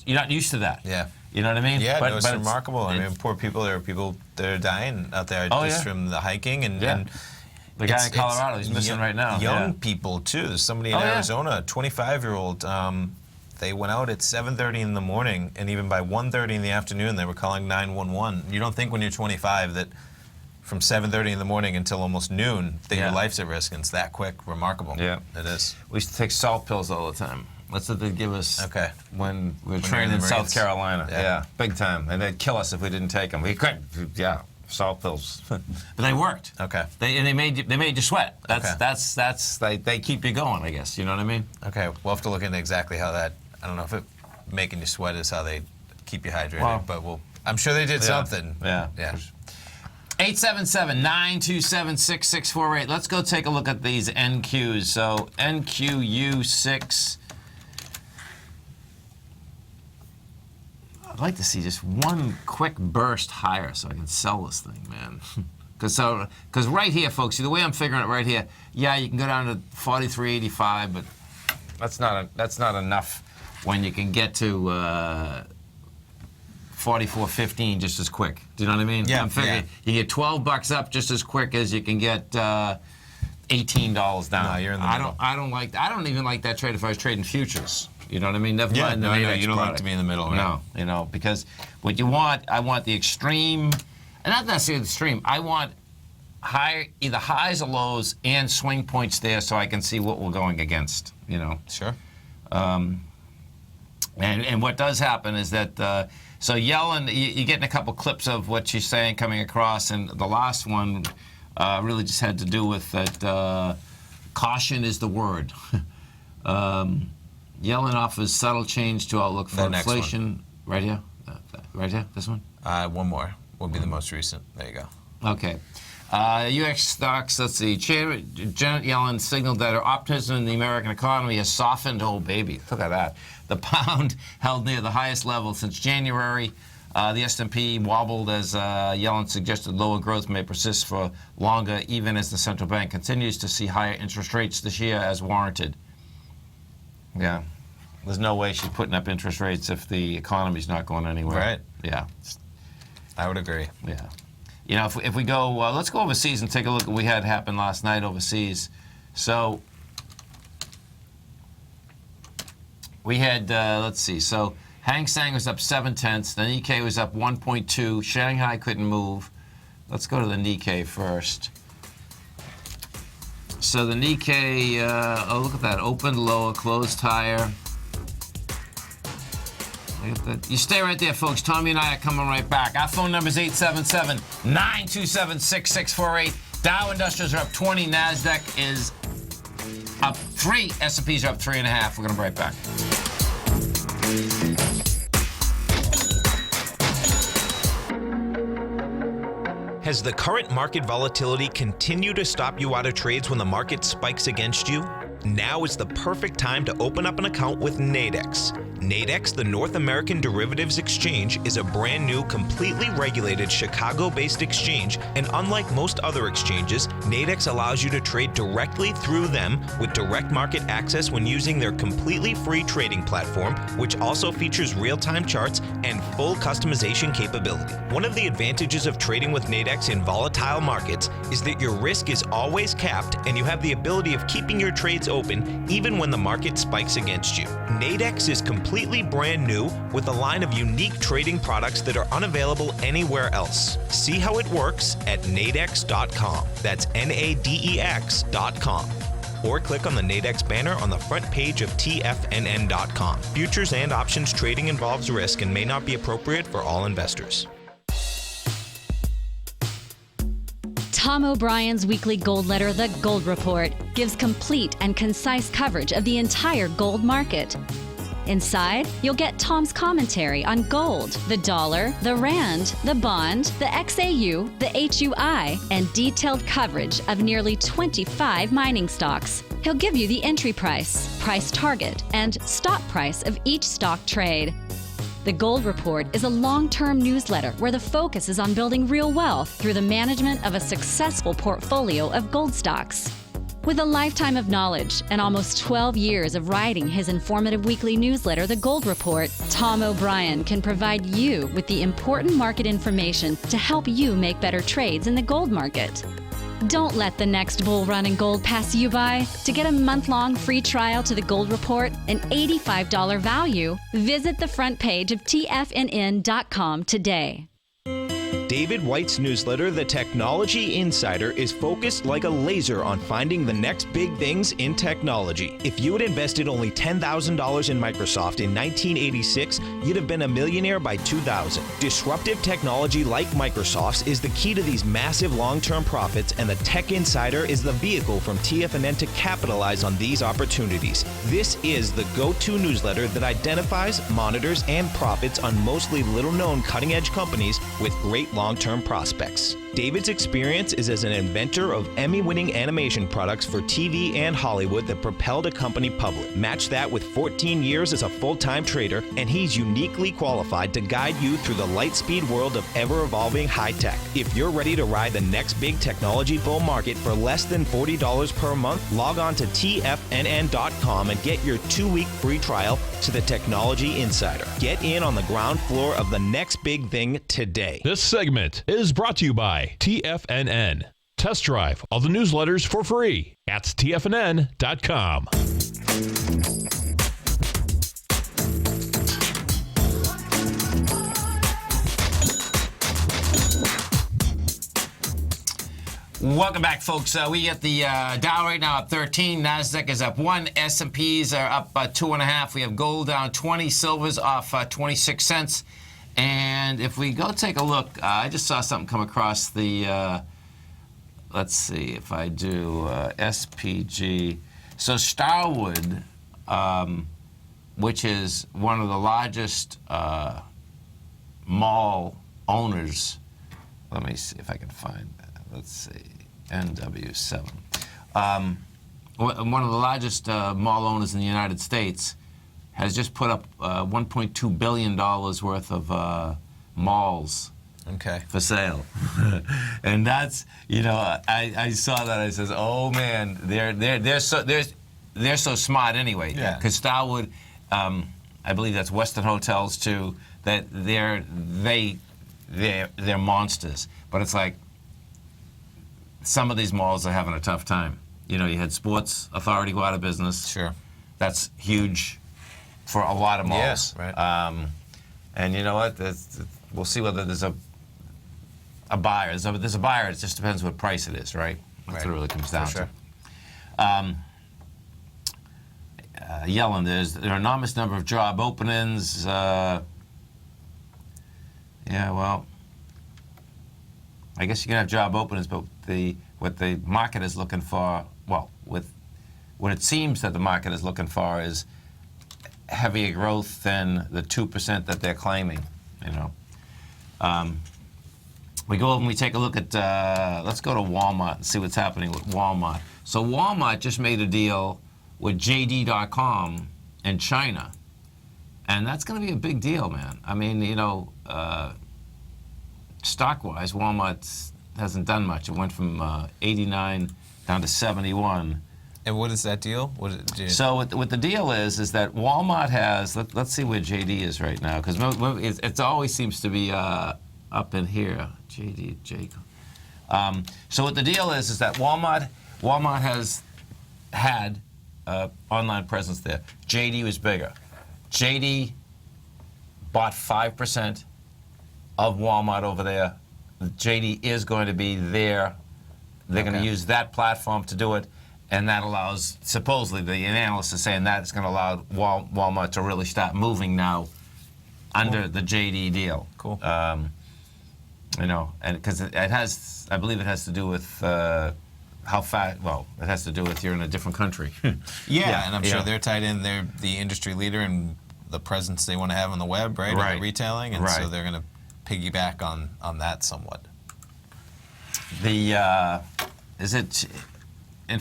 Speaker 2: not used to that.
Speaker 3: Yeah.
Speaker 2: You know what I mean?
Speaker 3: Yeah, but it's remarkable. I mean, poor people. There are people that are dying out there just from the hiking and
Speaker 2: the guy in Colorado, he's missing right now.
Speaker 3: Young people, too. There's somebody in Arizona, a 25-year-old. They went out at 7:30 in the morning, and even by 1:30 in the afternoon, they were calling 911. You don't think when you're 25 that from 7:30 in the morning until almost noon that your life's at risk, and it's that quick. Remarkable.
Speaker 2: Yeah.
Speaker 3: It is.
Speaker 2: We used to take salt pills all the time. That's what they'd give us when we were training in South Carolina. Yeah, big time. And they'd kill us if we didn't take them. We couldn't. Yeah. Salt pills, but they worked.
Speaker 3: Okay.
Speaker 2: They made you sweat. They keep you going, I guess. You know what I mean?
Speaker 3: Okay. We'll have to look into exactly how that. I don't know if making you sweat is how they keep you hydrated, but I'm sure they did something.
Speaker 2: Yeah. 877-927-6648. Let's go take a look at these NQs. So NQU6. I'd like to see just one quick burst higher so I can sell this thing, man. Because right here, folks, see, the way I'm figuring it right here, yeah, you can go down to 43.85, but that's not enough when you can get to 44.15 just as quick. Do you know what I mean?
Speaker 3: Yeah.
Speaker 2: I'm figuring you get $12 up just as quick as you can get $18 down.
Speaker 3: No, you're in the middle.
Speaker 2: I don't even like that trade if I was trading futures. You know what I mean? Never mind the
Speaker 3: I know.
Speaker 2: Madex
Speaker 3: You don't like
Speaker 2: product.
Speaker 3: to be in the middle, right?
Speaker 2: No, you know, because what you want, I want the extreme, and not necessarily the extreme. I want either highs or lows and swing points there so I can see what we're going against, you know.
Speaker 3: Sure.
Speaker 2: And what does happen is that, so Yellen, you're getting a couple clips of what she's saying coming across, and the last one really just had to do with that caution is the word. Yellen offers subtle change to outlook for inflation. Right here? Right here? This one?
Speaker 3: One more will be the most recent. There you go.
Speaker 2: Okay. U.S. stocks, let's see. Janet Yellen signaled that her optimism in the American economy has softened. Oh, baby. Look at that. The pound held near the highest level since January. The S&P wobbled as Yellen suggested lower growth may persist for longer, even as the central bank continues to see higher interest rates this year as warranted. Yeah. There's no way she's putting up interest rates if the economy's not going anywhere.
Speaker 3: Right.
Speaker 2: Yeah.
Speaker 3: I would agree.
Speaker 2: Yeah. You know, if we go, let's go overseas and take a look at what we had happen last night overseas. So we had, let's see, so Hang Seng was up 0.7. The Nikkei was up 1.2. Shanghai couldn't move. Let's go to the Nikkei first. So the Nikkei, oh, look at that, opened lower, closed higher. You stay right there, folks. Tommy and I are coming right back. Our phone number is 877-927-6648. Dow Industrials are up 20. NASDAQ is up 3. S&Ps are up 3.5. We're going to be right back.
Speaker 5: Has the current market volatility continued to stop you out of trades when the market spikes against you? Now is the perfect time to open up an account with Nadex. Nadex, the North American Derivatives Exchange, is a brand new, completely regulated Chicago-based exchange, and unlike most other exchanges, Nadex allows you to trade directly through them with direct market access when using their completely free trading platform, which also features real-time charts and full customization capability. One of the advantages of trading with Nadex in volatile markets is that your risk is always capped and you have the ability of keeping your trades open even when the market spikes against you. Nadex is completely brand new with a line of unique trading products that are unavailable anywhere else. See how it works at nadex.com. That's NADEX.com. Or click on the Nadex banner on the front page of TFNN.com. Futures and options trading involves risk and may not be appropriate for all investors.
Speaker 9: Tom O'Brien's weekly gold letter, The Gold Report, gives complete and concise coverage of the entire gold market. Inside, you'll get Tom's commentary on gold, the dollar, the rand, the bond, the XAU, the HUI, and detailed coverage of nearly 25 mining stocks. He'll give you the entry price, price target, and stop price of each stock trade. The Gold Report is a long-term newsletter where the focus is on building real wealth through the management of a successful portfolio of gold stocks. With a lifetime of knowledge and almost 12 years of writing his informative weekly newsletter, The Gold Report, Tom O'Brien can provide you with the important market information to help you make better trades in the gold market. Don't let the next bull run in gold pass you by. To get a month-long free trial to The Gold Report, an $85 value, visit the front page of TFNN.com today.
Speaker 5: David White's newsletter, The Technology Insider, is focused like a laser on finding the next big things in technology. If you had invested only $10,000 in Microsoft in 1986, you'd have been a millionaire by 2000. Disruptive technology like Microsoft's is the key to these massive long-term profits, and the Tech Insider is the vehicle from TFNN to capitalize on these opportunities. This is the go-to newsletter that identifies, monitors, and profits on mostly little-known cutting-edge companies with great long-term prospects. David's experience is as an inventor of Emmy-winning animation products for TV and Hollywood that propelled a company public. Match that with 14 years as a full-time trader, and he's uniquely qualified to guide you through the light-speed world of ever-evolving high-tech. If you're ready to ride the next big technology bull market for less than $40 per month, log on to TFNN.com and get your 2-week free trial to the Technology Insider. Get in on the ground floor of the next big thing today.
Speaker 1: This segment is brought to you by TFNN. Test drive all the newsletters for free at TFNN.com.
Speaker 2: Welcome back, folks. We get the Dow right now up 13. NASDAQ is up 1. S&Ps are up 2.5. We have gold down 20. Silver's off 26 cents. And if we go take a look, I just saw something come across the, let's see if I do SPG. So Starwood, which is one of the largest mall owners, let me see if I can find that. Let's see, NW7. One of the largest mall owners in the United States has just put up $1.2 billion worth of malls for sale. And that's, you know, I saw that, I says, oh man, they're so smart anyway.
Speaker 3: Yeah.
Speaker 2: Because Starwood, I believe that's Westin Hotels too, that they they're monsters. But it's like some of these malls are having a tough time. You know, you had Sports Authority go out of business.
Speaker 3: Sure.
Speaker 2: That's huge for a lot of malls.
Speaker 3: Yeah, right.
Speaker 2: And you know what? We'll see whether there's a buyer. There's a buyer. It just depends what price it is, right? That's what it really comes down
Speaker 3: sure.
Speaker 2: to. Yellen, there are an enormous number of job openings. Yeah, well, I guess you can have job openings, but what the market is looking for, well, with what it seems that the market is looking for is heavier growth than the 2% that they're claiming. You know, we go over and we take a look at. Let's go to Walmart and see what's happening with Walmart. So Walmart just made a deal with JD.com in China, and that's going to be a big deal, man. I mean, you know, stock-wise, Walmart hasn't done much. It went from 89 down to 71.
Speaker 3: And what is that deal?
Speaker 2: So what the deal is that Walmart has. Let's see where JD is right now, because it always seems to be up in here. JD. So what the deal is that Walmart has had online presence there. JD was bigger. JD bought 5% of Walmart over there. JD is going to be there. They're going to use that platform to do it, and that allows, supposedly, the analysts are saying that it's going to allow Walmart to really start moving now under the JD deal.
Speaker 3: Cool.
Speaker 2: You know, and because it has, I believe it has to do with how fast. Well, it has to do with you're in a different country.
Speaker 3: Yeah, and I'm sure they're tied in. They're the industry leader and the presence they want to have on the web, right? Or the retailing, and so they're going to piggyback on that somewhat.
Speaker 2: The is it in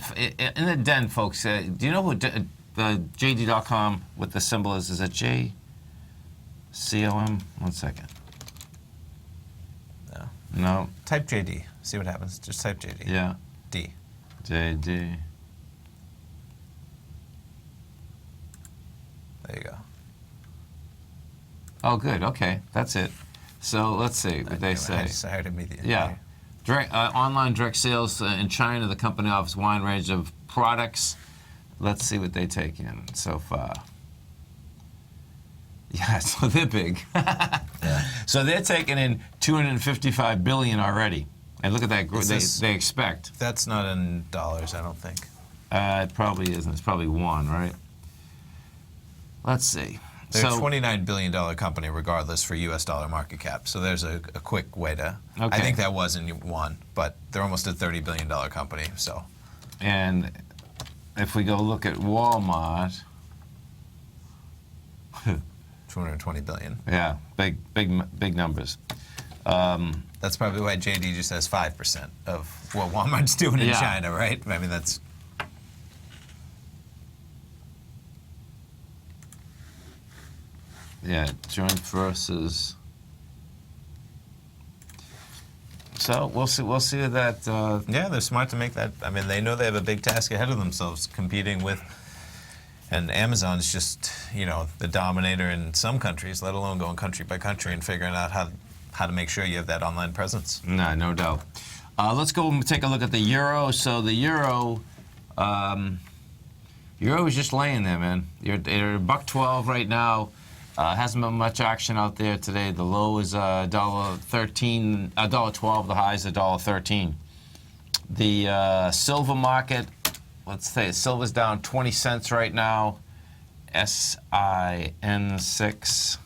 Speaker 2: the den, folks? Do you know who JD.com? What the symbol is? Is it JCOM? 1 second. No.
Speaker 3: Type JD. See what happens. Just type JD.
Speaker 2: Yeah.
Speaker 3: D.
Speaker 2: JD.
Speaker 3: There you go.
Speaker 2: Oh, good. Okay, that's it. So let's see what they say.
Speaker 3: I decided immediately.
Speaker 2: Yeah. Online direct sales in China. The company offers a wide range of products. Let's see what they take in so far. Yeah, so they're big. So they're taking in $255 billion already, and look at that growth they expect.
Speaker 3: That's not in dollars, I don't think.
Speaker 2: It probably isn't. It's probably one, right? Let's see.
Speaker 3: They're a $29 billion company, regardless, for U.S. dollar market cap. So there's a quick way to. I think that was in one, but they're almost a $30 billion company. So.
Speaker 2: And if we go look at Walmart.
Speaker 3: 220 billion.
Speaker 2: Yeah, big numbers.
Speaker 3: That's probably why JD just has 5% of what Walmart's doing in China, right? I mean, that's.
Speaker 2: Yeah, joint versus. So we'll see that.
Speaker 3: Yeah, they're smart to make that. I mean, they know they have a big task ahead of themselves, competing with. And Amazon's just, you know, the dominator in some countries, let alone going country by country and figuring out how to make sure you have that online presence.
Speaker 2: No doubt. Let's go and take a look at the euro. So the euro is just laying there, man. You're $1.12 right now. Hasn't been much action out there today. The low is $1.13, $1.12. The high is $1.13. The silver market. Let's say silver's down 20 cents right now. SIN6.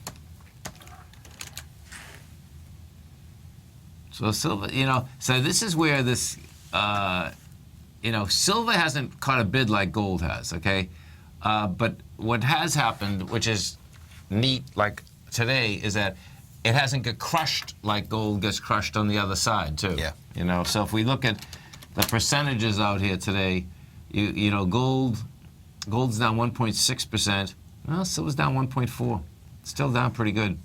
Speaker 2: So silver, you know, so this is where this, you know, silver hasn't caught a bid like gold has, okay? But what has happened, which is neat, like today, is that it hasn't got crushed like gold gets crushed on the other side, too.
Speaker 3: Yeah.
Speaker 2: You know, so if we look at the percentages out here today, you know, gold's down 1.6%. Well, silver's down 1.4%. Still down pretty good.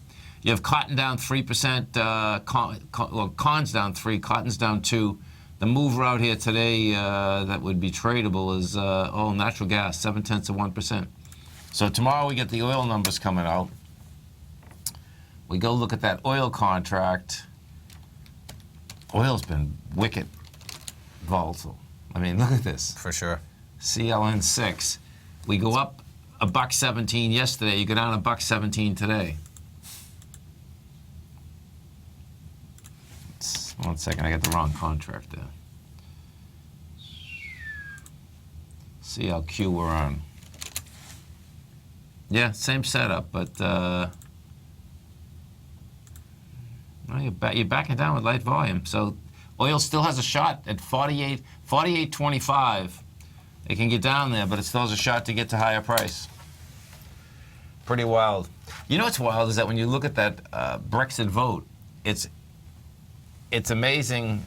Speaker 2: You have cotton down 3%. Corn's down 3%. Cotton's down 2%. The mover out here today that would be tradable is natural gas, 0.7%. So tomorrow we get the oil numbers coming out. we go look at that oil contract. Oil's been wicked volatile. I mean, look at this.
Speaker 3: For sure.
Speaker 2: CLN 6. We go up $1.17 yesterday. You go down $1.17 today. One second, I got the wrong contract there. CLQ we're on. Yeah, same setup, but well, you're backing down with light volume. So oil still has a shot at 48.25. It can get down there, but it still has a shot to get to higher price. Pretty wild. You know what's wild is that when you look at that Brexit vote, it's amazing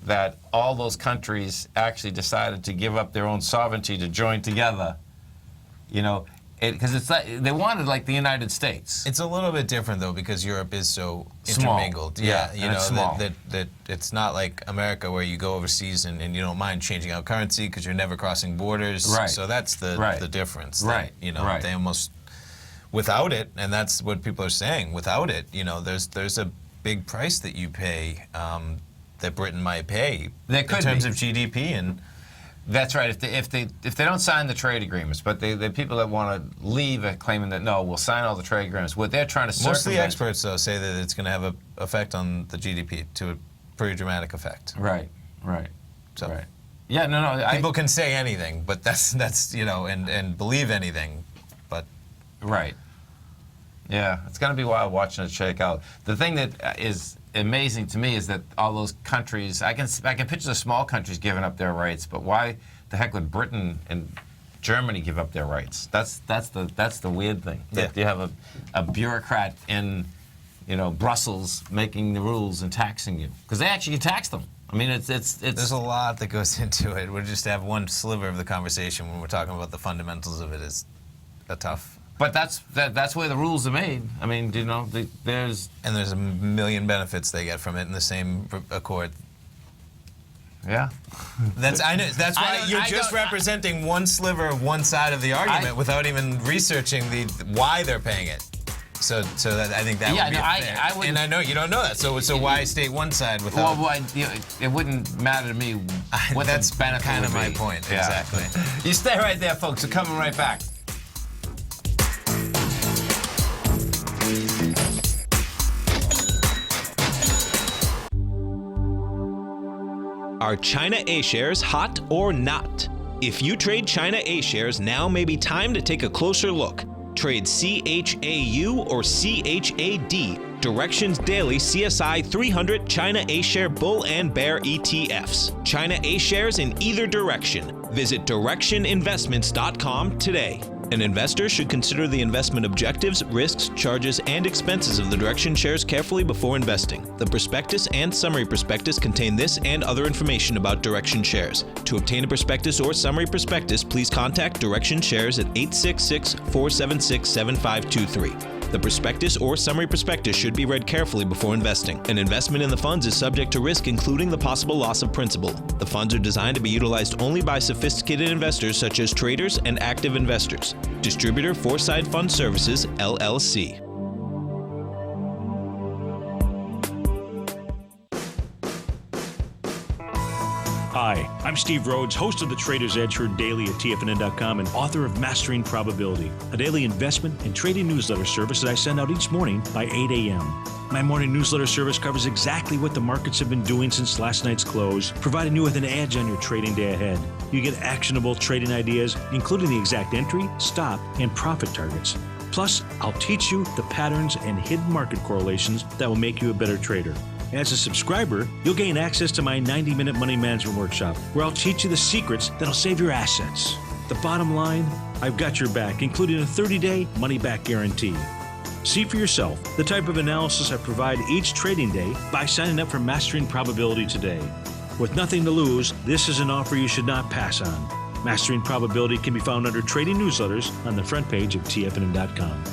Speaker 2: that all those countries actually decided to give up their own sovereignty to join together. You know, because it's like they wanted like the United States.
Speaker 3: It's a little bit different though because Europe is so
Speaker 2: Small.
Speaker 3: intermingled.
Speaker 2: Yeah,
Speaker 3: you know that it's not like America where you go overseas and you don't mind changing out currency because you're never crossing borders.
Speaker 2: Right.
Speaker 3: So that's the difference.
Speaker 2: Right.
Speaker 3: You know, they almost without it, and that's what people are saying. Without it, you know, there's a big price that you pay that Britain might pay in terms of GDP and.
Speaker 2: That's right. If they don't sign the trade agreements, but the people that want to leave are claiming that no, we'll sign all the trade agreements. What they're trying to circumvent.
Speaker 3: Most of the experts though say that it's going to have an effect on the GDP to a pretty dramatic effect.
Speaker 2: Right.
Speaker 3: So.
Speaker 2: Right. Yeah. No.
Speaker 3: People can say anything, but that's you know and believe anything, but.
Speaker 2: Right. Yeah, it's going to be wild watching it shake out. The thing that is amazing to me is that all those countries, I can picture the small countries giving up their rights, but why the heck would Britain and Germany give up their rights? That's the weird thing.
Speaker 3: Yeah.
Speaker 2: That you have a bureaucrat in, you know, Brussels making the rules and taxing you because they actually can tax them. I mean, it's
Speaker 3: there's a lot that goes into it. We're just to have one sliver of the conversation when we're talking about the fundamentals of it is a tough.
Speaker 2: But that's where the rules are made. I mean, you know, there's
Speaker 3: a million benefits they get from it in the same accord.
Speaker 2: Yeah.
Speaker 3: That's why you're just representing one sliver of one side of the argument without even researching why they're paying it. So that, I think that would be fair. And I know you don't know that. So why state one side without?
Speaker 2: Well, it wouldn't matter to me what
Speaker 3: that's
Speaker 2: the benefit
Speaker 3: kind of
Speaker 2: would
Speaker 3: my
Speaker 2: be.
Speaker 3: point.
Speaker 2: Yeah.
Speaker 3: Exactly.
Speaker 2: You stay right there, folks. We're coming right back.
Speaker 5: Are China A-shares hot or not? If you trade China A-shares, now may be time to take a closer look. Trade CHAU or CHAD, Directions Daily CSI 300 China A-share Bull and Bear ETFs. China A-shares in either direction. Visit directioninvestments.com today. An investor should consider the investment objectives, risks, charges, and expenses of the Direction shares carefully before investing. The prospectus and summary prospectus contain this and other information about Direction shares. To obtain a prospectus or summary prospectus, please contact Direction shares at 866-476-7523. The prospectus or summary prospectus should be read carefully before investing. An investment in the funds is subject to risk, including the possible loss of principal. The funds are designed to be utilized only by sophisticated investors such as traders and active investors. Distributor Foreside Fund Services, LLC.
Speaker 11: Hi, I'm Steve Rhodes, host of the Trader's Edge, heard daily at TFNN.com and author of Mastering Probability, a daily investment and trading newsletter service that I send out each morning by 8 a.m. My morning newsletter service covers exactly what the markets have been doing since last night's close, providing you with an edge on your trading day ahead. You get actionable trading ideas, including the exact entry, stop, and profit targets. Plus, I'll teach you the patterns and hidden market correlations that will make you a better trader. As a subscriber, you'll gain access to my 90-minute money management workshop, where I'll teach you the secrets that'll save your assets. The bottom line, I've got your back, including a 30-day money-back guarantee. See for yourself the type of analysis I provide each trading day by signing up for Mastering Probability today. With nothing to lose, this is an offer you should not pass on. Mastering Probability can be found under Trading Newsletters on the front page of TFNN.com.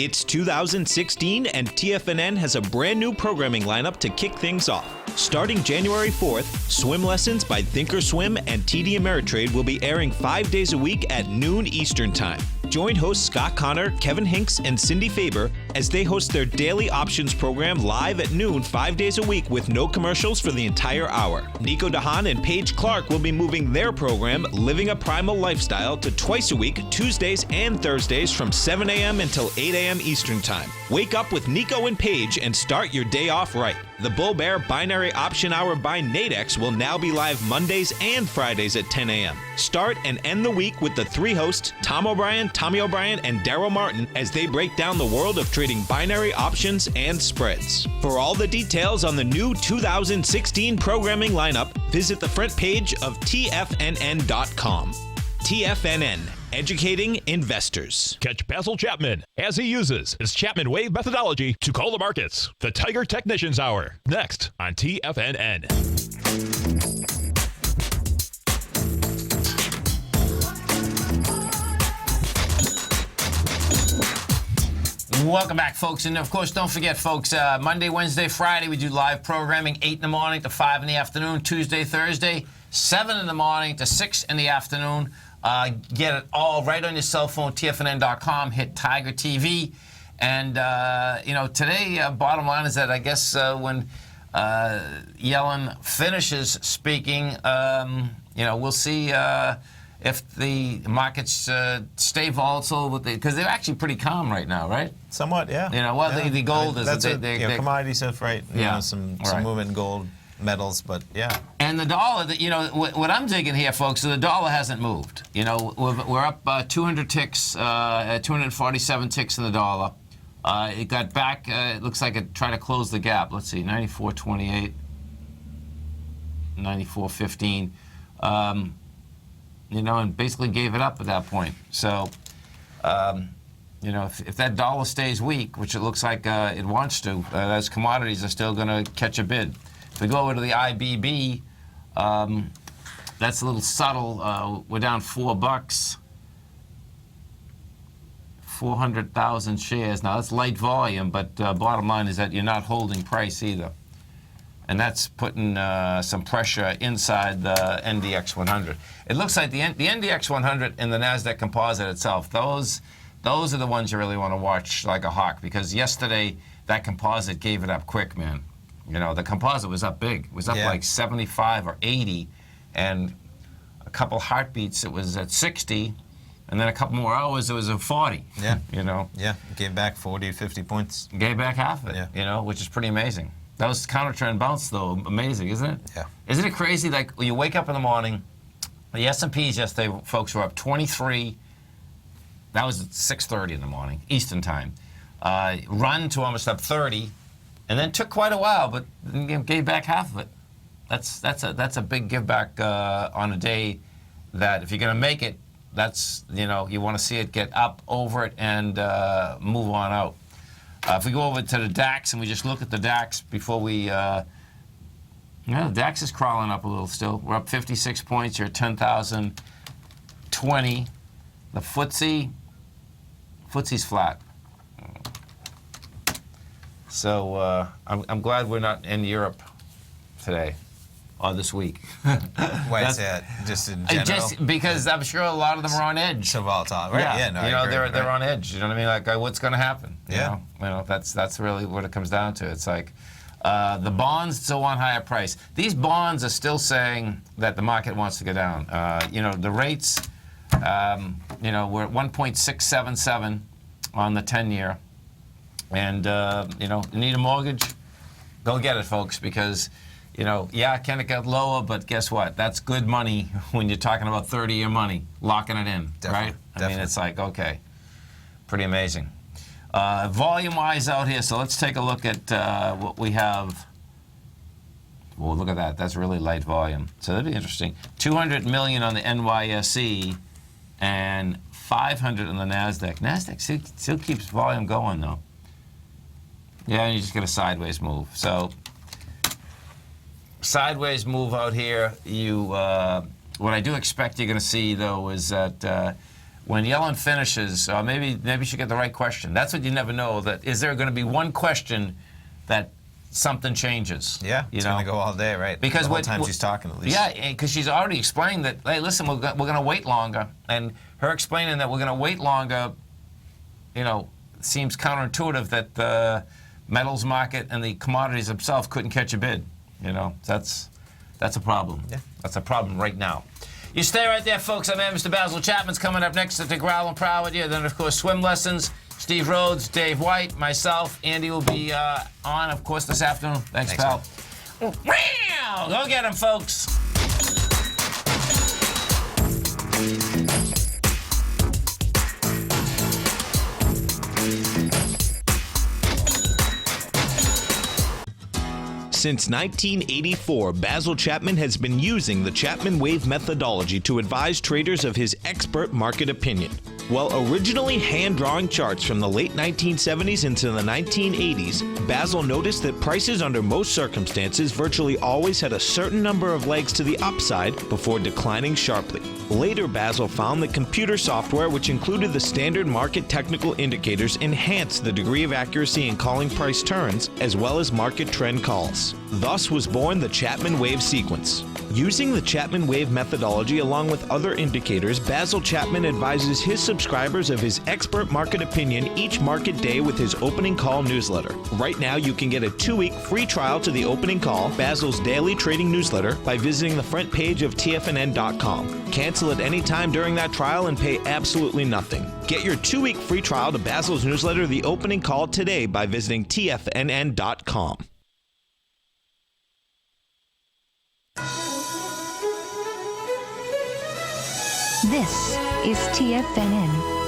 Speaker 5: It's 2016, and TFNN has a brand new programming lineup to kick things off. Starting January 4th, Swim Lessons by Thinkorswim and TD Ameritrade will be airing 5 days a week at noon Eastern Time. Join hosts Scott Connor, Kevin Hinks, and Cindy Faber as they host their daily options program live at noon 5 days a week with no commercials for the entire hour. Nico DeHaan and Paige Clark will be moving their program, Living a Primal Lifestyle, to twice a week, Tuesdays and Thursdays from 7 a.m. until 8 a.m. Eastern Time. Wake up with Nico and Paige and start your day off right. The Bull Bear Binary Option Hour by Nadex will now be live Mondays and Fridays at 10 a.m. Start and end the week with the three hosts, Tom O'Brien, Tommy O'Brien, and Daryl Martin, as they break down the world of trading binary options and spreads. For all the details on the new 2016 programming lineup, visit the front page of TFNN.com. TFNN, educating investors.
Speaker 1: Catch Basil Chapman as he uses his Chapman Wave methodology to call the markets. The Tiger Technicians Hour, next on TFNN.
Speaker 2: Welcome back, folks. And, of course, don't forget, folks, Monday, Wednesday, Friday, we do live programming, 8 in the morning to 5 in the afternoon. Tuesday, Thursday, 7 in the morning to 6 in the afternoon. Get it all right on your cell phone, TFNN.com. Hit Tiger TV. And, today, bottom line is that I guess when Yellen finishes speaking, we'll see if the markets stay volatile, because they're actually pretty calm right now, right?
Speaker 3: Somewhat, yeah.
Speaker 2: The gold is...
Speaker 3: commodities have, some movement in gold, metals, but yeah.
Speaker 2: And the dollar, what I'm digging here, folks, is the dollar hasn't moved. We're up 200 ticks, 247 ticks in the dollar. It got back, it looks like it tried to close the gap. Let's see, 94.28, 94.15. And basically gave it up at that point. So, if that dollar stays weak, which it looks like it wants to, those commodities are still going to catch a bid. If we go over to the IBB, that's a little subtle. We're down $4. 400,000 shares. Now, that's light volume, but bottom line is that you're not holding price either. And that's putting some pressure inside the NDX 100. It looks like the NDX 100 and the NASDAQ composite itself, those are the ones you really want to watch like a hawk, because yesterday that composite gave it up quick, man. The composite was up big. It was up like 75 or 80, and a couple heartbeats it was at 60, and then a couple more hours it was at 40.
Speaker 3: Yeah. Yeah, gave back 40 or 50 points.
Speaker 2: Gave back half of it, which is pretty amazing. That was counter-trend bounce, though. Amazing, isn't it?
Speaker 3: Yeah.
Speaker 2: Isn't it crazy? Like, when you wake up in the morning, the S&Ps yesterday, folks, were up 23. That was at 6:30 in the morning, Eastern time. Run to almost up 30, and then took quite a while, but gave back half of it. That's a big give back on a day that if you're going to make it, that's, you want to see it get up over it and move on out. If we go over to the DAX and we just look at the DAX before we, the DAX is crawling up a little still. We're up 56 points. You're at 10,020. The FTSE's flat. So I'm glad we're not in Europe today or this week.
Speaker 3: Why is that? Just in general?
Speaker 2: Just because I'm sure a lot of them are on edge.
Speaker 3: So volatile, right?
Speaker 2: Yeah, they're on edge. You know what I mean? Like, what's going to happen?
Speaker 3: Yeah.
Speaker 2: That's really what it comes down to. It's like the bonds still want higher price. These bonds are still saying that the market wants to go down. The rates, we're at 1.677 on the 10-year. And, you need a mortgage? Go get it, folks, because... can it get lower, but guess what? That's good money when you're talking about 30-year money, locking it in, right? I mean, it's like, okay, pretty amazing. Volume-wise out here, so let's take a look at what we have. Well, look at that. That's really light volume. So that'd be interesting. 200 million on the NYSE and 500 on the NASDAQ. NASDAQ still keeps volume going, though. Yeah, and you just get a sideways move. So... sideways move out here. What I do expect you're going to see, though, is that when Yellen finishes, maybe she get the right question. That's what you never know. That is there going to be one question that something changes?
Speaker 3: Yeah, it's going to go all day, right?
Speaker 2: Because
Speaker 3: the whole time she's talking, at least.
Speaker 2: Yeah, because she's already explained that. Hey, listen, we're going to wait longer, and her explaining that we're going to wait longer, seems counterintuitive that the metals market and the commodities themselves couldn't catch a bid. That's a problem. Yeah, that's a problem right now. You stay right there, folks. I'm Mr. Basil Chapman's coming up next to Growl and Prowl with you. Then, of course, swim lessons. Steve Rhodes, Dave White, myself, Andy will be on, of course, this afternoon. Thanks pal. Wow! Go get him, folks.
Speaker 5: Since 1984, Basil Chapman has been using the Chapman Wave methodology to advise traders of his expert market opinion. While originally hand-drawing charts from the late 1970s into the 1980s, Basil noticed that prices under most circumstances virtually always had a certain number of legs to the upside before declining sharply. Later, Basil found that computer software, which included the standard market technical indicators, enhanced the degree of accuracy in calling price turns, as well as market trend calls. Thus was born the Chapman Wave sequence. Using the Chapman Wave methodology along with other indicators, Basil Chapman advises his subscribers of his expert market opinion each market day with his opening call newsletter. Right now, you can get a 2-week free trial to the opening call, Basil's daily trading newsletter, by visiting the front page of TFNN.com. Cancel at any time during that trial and pay absolutely nothing. Get your 2-week free trial to Basil's newsletter, The Opening Call, today by visiting TFNN.com.
Speaker 12: This is TFNN.